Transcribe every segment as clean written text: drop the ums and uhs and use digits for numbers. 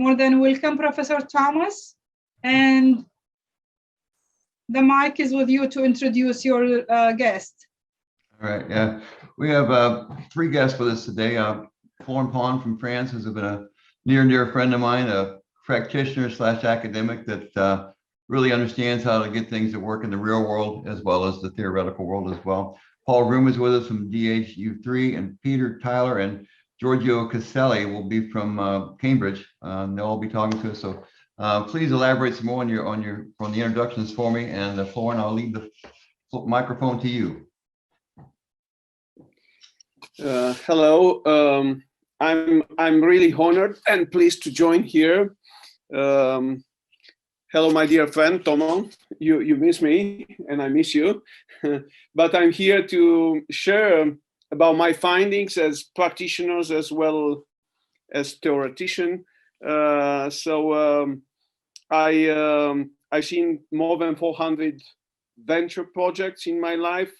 More than welcome, Professor Thomas. And the mic is with you to introduce your guest. All right, yeah. We have 3 guests with us today. Florin Paun from France, who's been a near and dear friend of mine, a practitioner / academic that really understands how to get things that work in the real world as well as the theoretical world as well. Paul Room is with us from DHU3, and Peter Tyler and Giorgio Caselli will be from Cambridge. They'll all be talking to us. So please elaborate some more on the introductions for me. And Florin, I'll leave the microphone to you. Hello. I'm really honored and pleased to join here. Hello, my dear friend Tomo. You miss me, and I miss you. But I'm here to share about my findings as practitioners as well as theoretician. I've seen more than 400 venture projects in my life.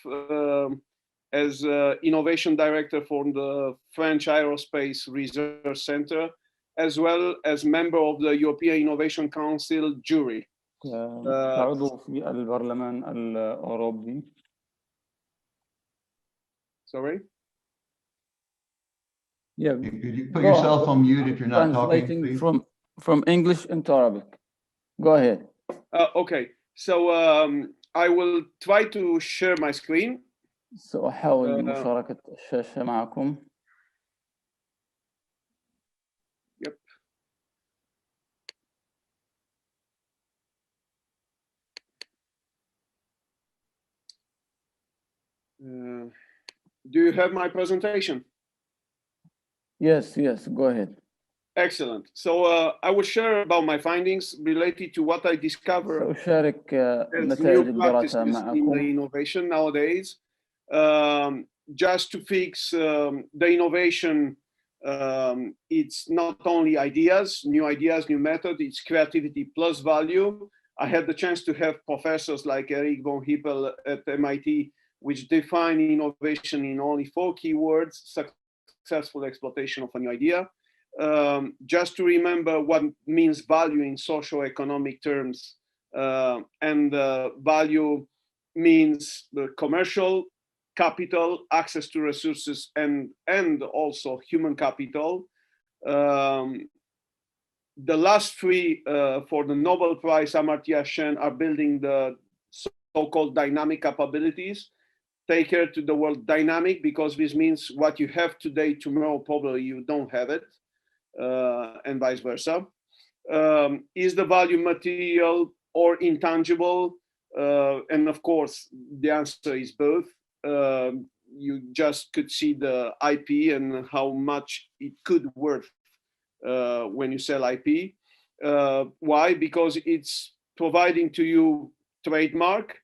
As innovation director for the French Aerospace Research Center, as well as member of the European Innovation Council jury. عضو في البرلمان الأوروبي. Sorry? Yeah. Could you put yourself on mute if you're not talking, please? From English into Arabic. Go ahead. Okay, so I will try to share my screen. سأحاول مشاركة الشاشة معكم. Yep. Do you have my presentation? Yes, go ahead. Excellent. So I will share about my findings related to what I discovered سأشارك as نتائج new الدراسة practices in the معكم. innovation nowadays. Just to fix the innovation, it's not only ideas, new method, it's creativity plus value. I had the chance to have professors like Eric von Hippel at MIT, which define innovation in only 4 keywords: successful exploitation of a new idea. Just to remember what means value in socio-economic terms, and value means the commercial capital, access to resources, and also human capital. The last 3 for the Nobel Prize, Amartya Sen, are building the so-called dynamic capabilities. Take care to the word dynamic, because this means what you have today, tomorrow probably you don't have it, and vice versa. Is the value material or intangible? And of course, the answer is both. You just could see the IP and how much it could worth when you sell IP. Why? Because it's providing to you trademark,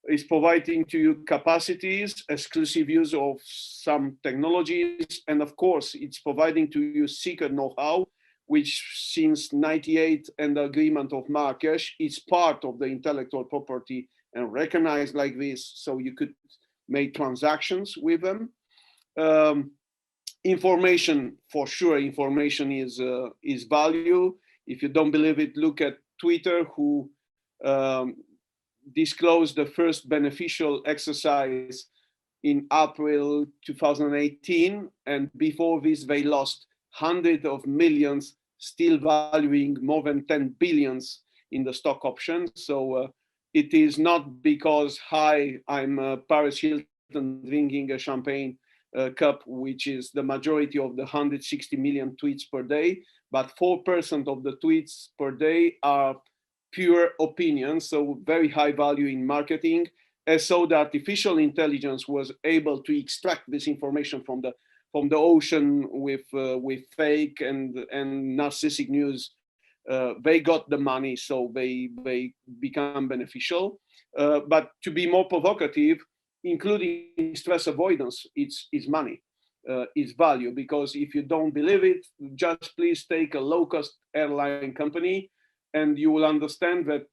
it's providing to you capacities, exclusive use of some technologies, and of course, it's providing to you secret know-how, which since '98 and the agreement of Marrakesh, is part of the intellectual property and recognized like this, so you could make transactions with them. Information, for sure, information is value. If you don't believe it, look at Twitter, who disclosed the first beneficial exercise in April 2018, and before this they lost hundreds of millions, still valuing more than 10 billions in the stock options. So it is not because, hi, I'm Paris Hilton drinking a champagne cup, which is the majority of the 160 million tweets per day, but 4% of the tweets per day are pure opinions, so very high value in marketing. And so the artificial intelligence was able to extract this information from the ocean with fake and narcissistic news. They got the money, so they become beneficial. But to be more provocative, including stress avoidance, it's money, it's value. Because if you don't believe it, just please take a low-cost airline company, and you will understand that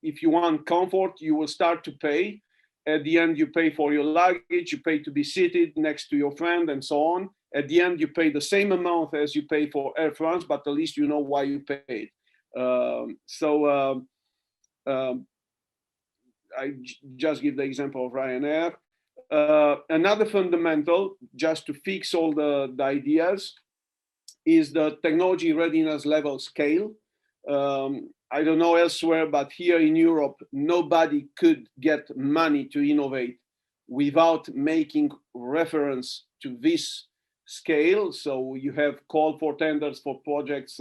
if you want comfort, you will start to pay. At the end, you pay for your luggage, you pay to be seated next to your friend, and so on. At the end, you pay the same amount as you pay for Air France, but at least you know why you paid. I just give the example of Ryanair. Another fundamental, just to fix all the ideas, is the technology readiness level scale. I don't know elsewhere, but here in Europe, nobody could get money to innovate without making reference to this scale. So you have call for tenders for projects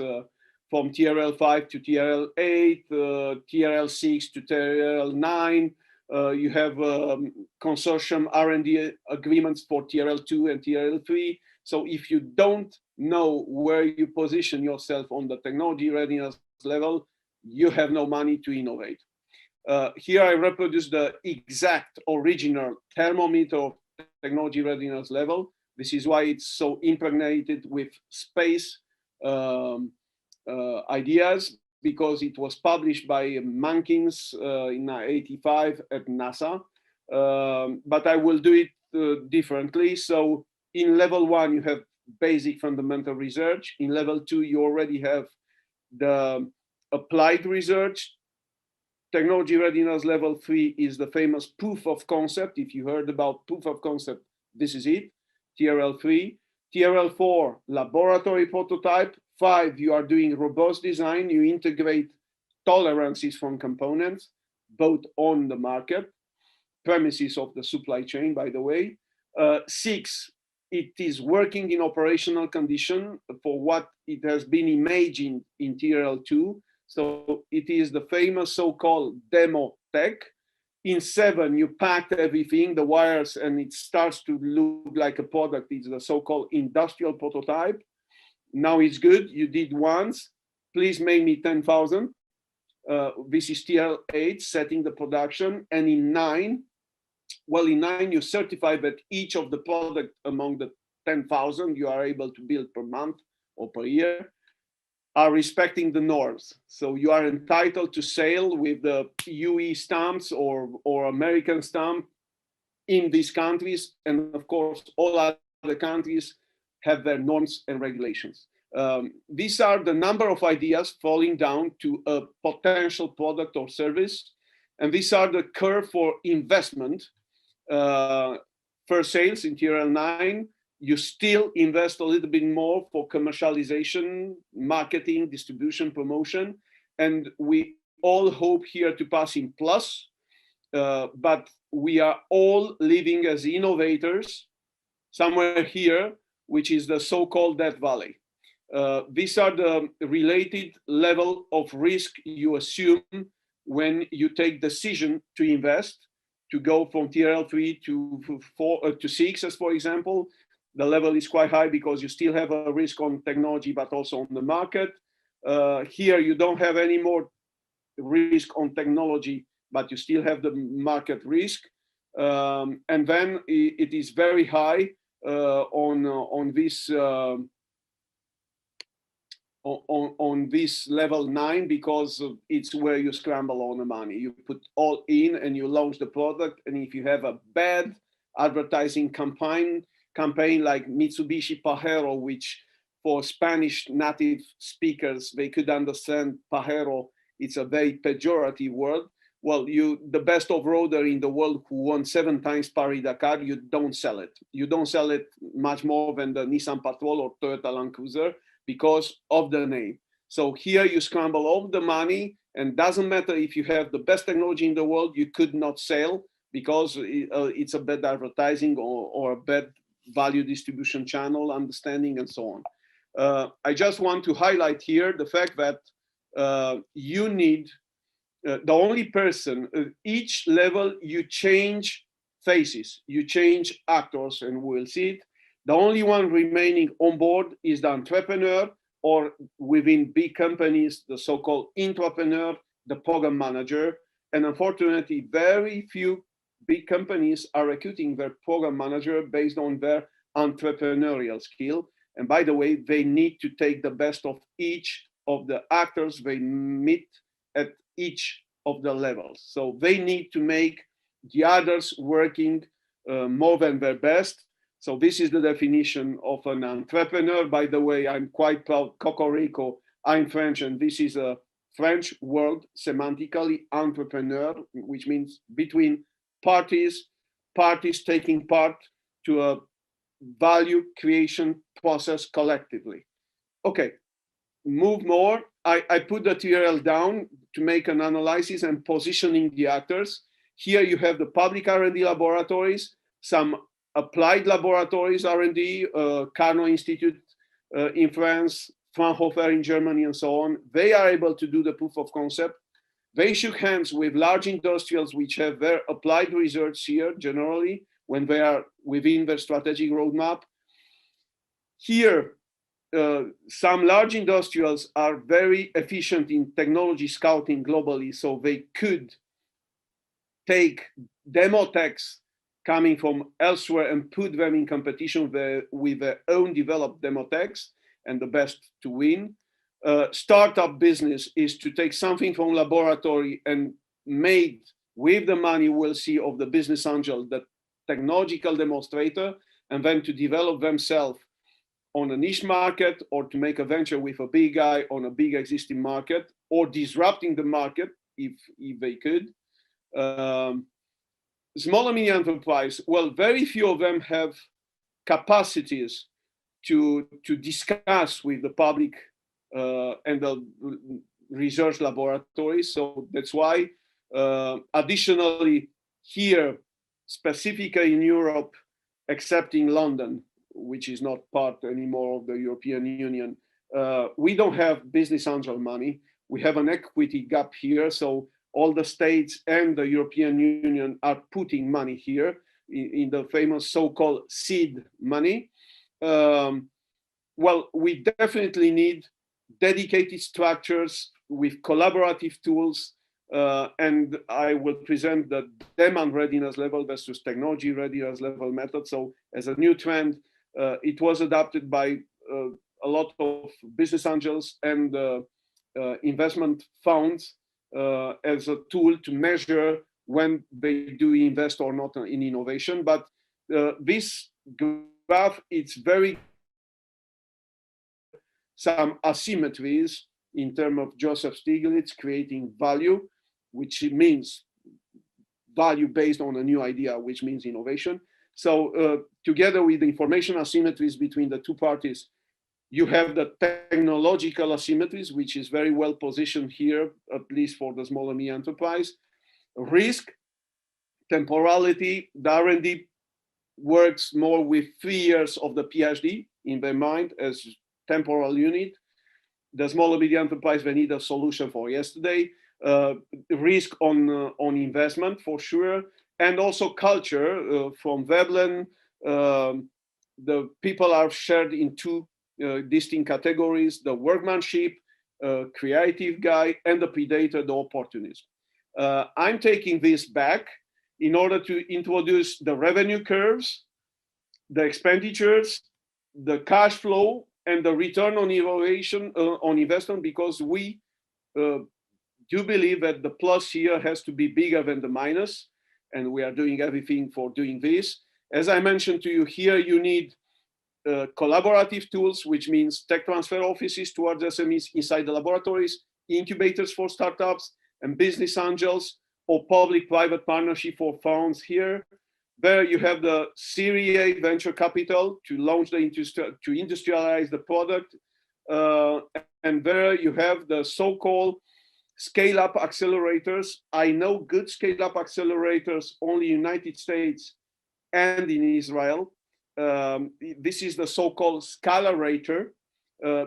from TRL 5 to TRL 8, TRL 6 to TRL 9. You have consortium R&D agreements for TRL 2 and TRL 3. So if you don't know where you position yourself on the technology readiness level, you have no money to innovate. Here I reproduce the exact original thermometer of technology readiness level. This is why it's so impregnated with space ideas, because it was published by Mankins in 85 at NASA. But I will do it differently. So in level 1, you have basic fundamental research. In level 2, you already have the applied research. Technology readiness level 3 is the famous proof of concept. If you heard about proof of concept, this is it, TRL 3. TRL 4, laboratory prototype. 5, you are doing robust design. You integrate tolerances from components, both on the market, premises of the supply chain, by the way. 6, it is working in operational condition for what it has been imagined in TRL 2. So it is the famous so-called demo tech. In 7, you packed everything, the wires, and it starts to look like a product. It's the so-called industrial prototype. Now it's good, you did once, please make me 10,000. This is TRL 8, setting the production. And in 9, well, in 9, you certify that each of the product among the 10,000 you are able to build per month or per year are respecting the norms. So you are entitled to sell with the UE stamps or American stamp in these countries. And of course, all other countries have their norms and regulations. These are the number of ideas falling down to a potential product or service. And these are the curve for investment. First sales in TRL 9, you still invest a little bit more for commercialization, marketing, distribution, promotion. And we all hope here to pass in plus, but we are all living as innovators somewhere here, which is the so-called Death Valley. These are the related level of risk you assume when you take decision to invest, to go from TRL 3 to 4 to 6, as for example. The level is quite high because you still have a risk on technology, but also on the market. Here, you don't have any more risk on technology, but you still have the market risk. And then it is very high on this level 9, because it's where you scramble all the money. You put all in and you launch the product. And if you have a bad advertising campaign like Mitsubishi Pajero, which for Spanish native speakers, they could understand Pajero, it's a very pejorative word. Well, the best off-roader in the world who won 7 times Paris-Dakar, you don't sell it. You don't sell it much more than the Nissan Patrol or Toyota Land Cruiser because of the name. So here you scramble all the money, and doesn't matter if you have the best technology in the world, you could not sell because it's a bad advertising or a bad value distribution channel understanding and so on. I just want to highlight here the fact that you need the only person, each level you change faces, you change actors, and we'll see it. The only one remaining on board is the entrepreneur, or within big companies, the so-called intrapreneur, the program manager. And unfortunately, very few big companies are recruiting their program manager based on their entrepreneurial skill. And by the way, they need to take the best of each of the actors they meet at each of the levels. So they need to make the others working more than their best. So this is the definition of an entrepreneur. By the way, I'm quite proud, Cocorico, I'm French, and this is a French word, semantically, entrepreneur, which means between parties taking part to a value creation process collectively. Okay, move more. I put the TRL down to make an analysis and positioning the actors. Here you have the public R&D laboratories, some applied laboratories R&D, Carnot Institute in France, Fraunhofer in Germany, and so on. They are able to do the proof of concept. They shook hands with large industrials which have their applied research here generally when they are within their strategic roadmap. Here, some large industrials are very efficient in technology scouting globally, so they could take demo techs coming from elsewhere and put them in competition with their own developed demo techs, and the best to win. Startup business is to take something from laboratory and made with the money we'll see of the business angel, the technological demonstrator, and then to develop themselves on a niche market or to make a venture with a big guy on a big existing market or disrupting the market if they could. Small and medium enterprise, well, very few of them have capacities to discuss with the public and the research laboratories. So that's why, additionally, here, specifically in Europe, except in London, which is not part anymore of the European Union, we don't have business angel money. We have an equity gap here. So all the states and the European Union are putting money here in the famous so-called seed money. Well, we definitely need dedicated structures with collaborative tools, and I will present the demand readiness level versus technology readiness level method. So as a new trend, it was adopted by a lot of business angels and investment funds as a tool to measure when they do invest or not in innovation. But this graph, it's very some asymmetries in terms of Joseph Stiglitz creating value, which means value based on a new idea, which means innovation. So together with the information asymmetries between the two parties, you have the technological asymmetries, which is very well positioned here, at least for the small and medium enterprise. Risk, temporality, the R&D works more with 3 years of the PhD in their mind as temporal unit. The small and medium enterprise, they need a solution for yesterday. Risk on investment for sure, and also culture from Veblen. The people are shared in two distinct categories: the workmanship, creative guy, and the predator, the opportunist. I'm taking this back in order to introduce the revenue curves, the expenditures, the cash flow, and the return on innovation on investment, because we do believe that the plus here has to be bigger than the minus, and we are doing everything for doing this. As I mentioned to you here, you need collaborative tools, which means tech transfer offices towards SMEs inside the laboratories, incubators for startups, and business angels or public-private partnership for funds here. There you have the Series A venture capital to launch the to industrialize the product. And there you have the so-called scale-up accelerators. I know good scale-up accelerators only in the United States and in Israel. This is the so-called scalarator,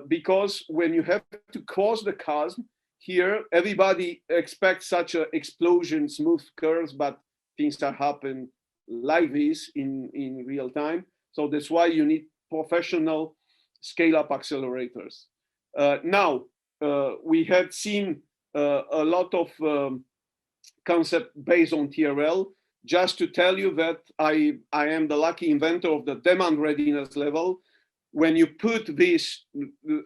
because when you have to cross the chasm here, everybody expects such an explosion, smooth curves, but things are happening like this in real time. So that's why you need professional scale-up accelerators. Now, we had seen a lot of concept based on TRL. Just to tell you that I am the lucky inventor of the demand readiness level. When you put this,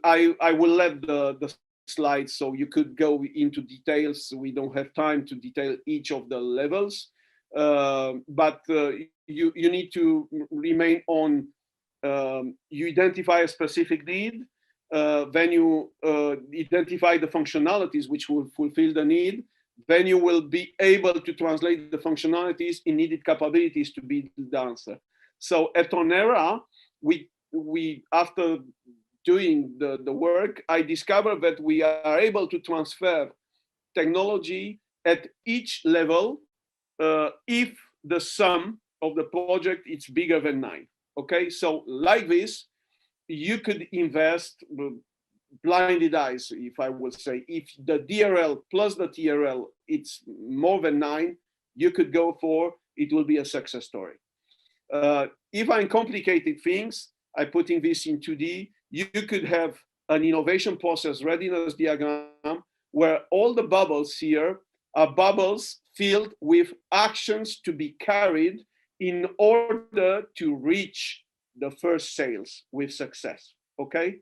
I will let the slides so you could go into details. We don't have time to detail each of the levels. but you need to remain on. You identify a specific need, then you identify the functionalities which will fulfill the need. Then you will be able to translate the functionalities in needed capabilities to be the answer. So at Tonera, we after doing the work, I discovered that we are able to transfer technology at each level if the sum of the project is bigger than 9. Okay, so like this, you could invest blinded eyes, if I would say. If the DRL plus the TRL, it's more than 9, you could go for, it will be a success story. If I'm complicated things, I putting this in 2D, you could have an innovation process readiness diagram where all the bubbles here are bubbles filled with actions to be carried in order to reach the first sales with success, okay?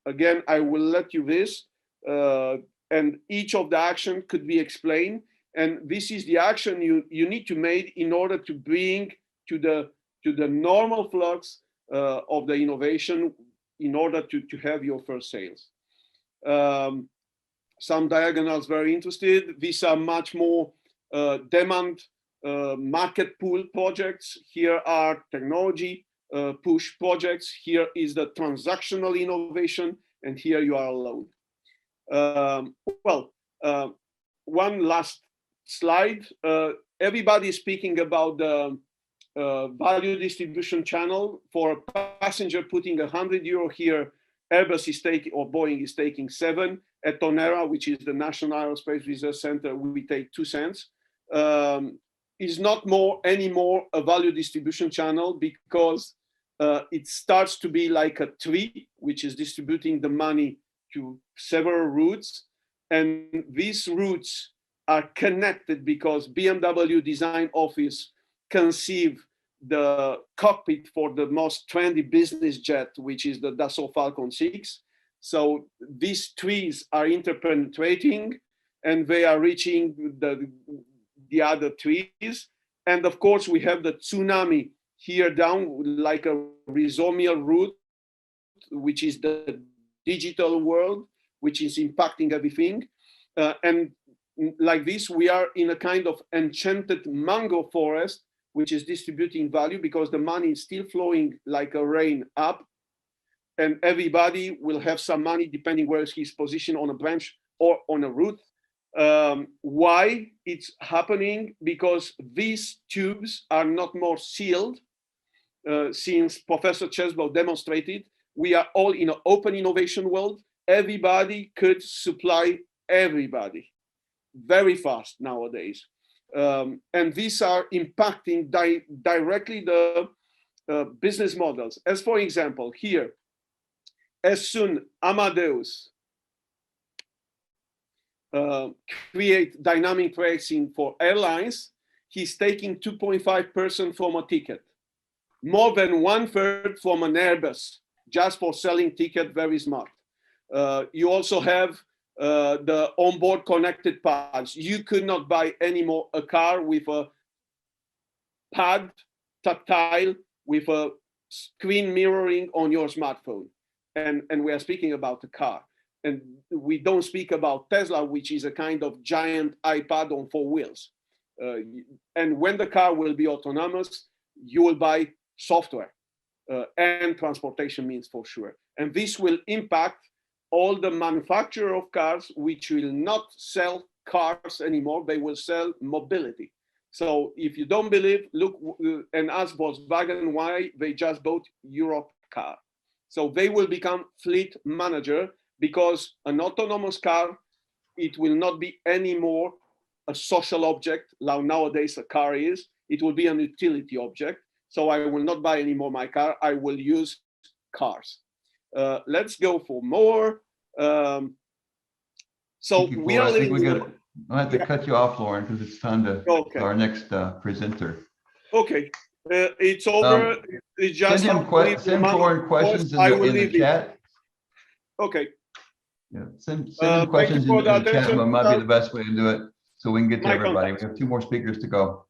Again, I will let you this, and each of the action could be explained, and this is the action you need to make in order to bring to the normal flux of the innovation in order to have your first sales. Some diagonals very interested. These are much more demand market pull projects. Here are technology push projects. Here is the transactional innovation, and here you are alone. One last slide. Everybody is speaking about the value distribution channel. For a passenger putting €100 here, Airbus is taking, or Boeing is taking 7. At Tonera, which is the National Aerospace Research Center, we take 2 cents. Is not anymore a value distribution channel because it starts to be like a tree, which is distributing the money to several routes. And these routes are connected because BMW Design Office conceived the cockpit for the most trendy business jet, which is the Dassault Falcon 6. So these trees are interpenetrating and they are reaching the other trees. And of course, we have the tsunami here down like a rhizomial root, which is the digital world, which is impacting everything. And like this, we are in a kind of enchanted mango forest, which is distributing value because the money is still flowing like a rain up. And everybody will have some money depending where he's positioned on a branch or on a route. Why it's happening? Because these tubes are not more sealed. Since Professor Cheslow demonstrated, we are all in an open innovation world. Everybody could supply everybody very fast nowadays. And these are impacting directly the business models. As for example, here, as soon Amadeus create dynamic pricing for airlines, he's taking 2.5% from a ticket, more than 1/3 from an Airbus, just for selling ticket, very smart. You also have the onboard connected pads. You could not buy anymore a car with a pad, tactile, with a screen mirroring on your smartphone. And we are speaking about the car. And we don't speak about Tesla, which is a kind of giant iPad on 4 wheels. And when the car will be autonomous, you will buy software and transportation means for sure. And this will impact all the manufacturer of cars, which will not sell cars anymore. They will sell mobility. So if you don't believe, look and ask Volkswagen why they just bought Europe car. So they will become fleet manager because an autonomous car, it will not be anymore a social object like nowadays a car is. It will be an utility object. So I will not buy anymore my car. I will use cars. Let's go for more. So we are living. I'll have to cut you off, Florin, because it's time to our next presenter. Okay, it's over. It's just send Florin questions in the chat. Okay. Yeah, send him questions in the chat. But might be the best way to do it, so we can get to everybody. We have 2 more speakers to go.